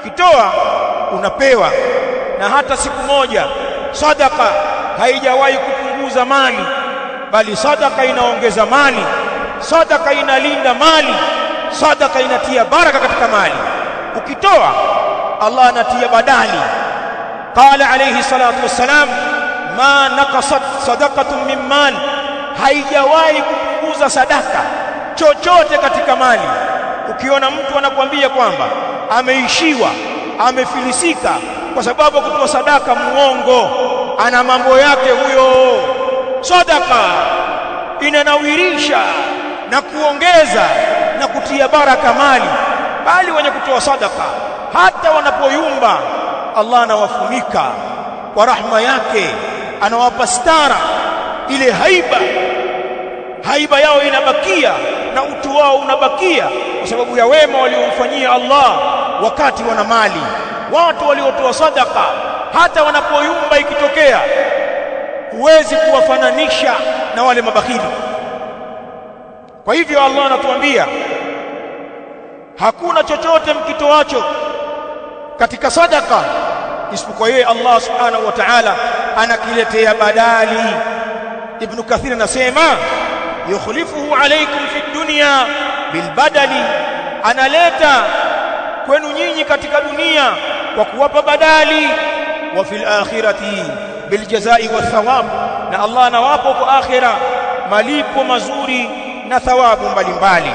ukitoa unapewa. Na hata siku moja sadaka haijawahi kupunguza mali, bali sadaka inaongeza mali, sadaka inalinda mali, sadaka inatia baraka katika mali. Ukitoa Allah anatia badali. Qala alayhi salatu wassalam, ma naqasat sadaqatun min mal, haijawahi kupunguza sadaka chochote katika mali. Ukiona mtu anakuambia kwamba ameishiwa, amefilisika kwa sababu kutoa sadaka, muongo, ana mambo yake huyo. Sadaka inanawirisha na kuongeza na kutia baraka mali, bali wenye kutoa sadaka hata wanapoyumba Allah anawafunika kwa rahma yake, anawapa stara. Ile haiba yao inabakia na utu wao unabakia kwa sababu ya wema waliomfanyia Allah wakati wana mali. Watu waliotoa sadaka hata wanapoyumba ikitokea, huwezi kuwafananisha na wale mabakhili. Kwa hivyo Allah anatuambia hakuna chochote mkitoacho katika sadaka isipokuwa yeye Allah subhanahu wa ta'ala anakiletea badali. Ibn Kathir anasema yukhlifuhu alaykum fi dunya bilbadali, analeta kwenu nyinyi katika dunia kwa kuwapa badali. Wa fil akhirati biljazai wathawab, na Allah anawapa kwa akhira malipo mazuri na thawabu mbalimbali.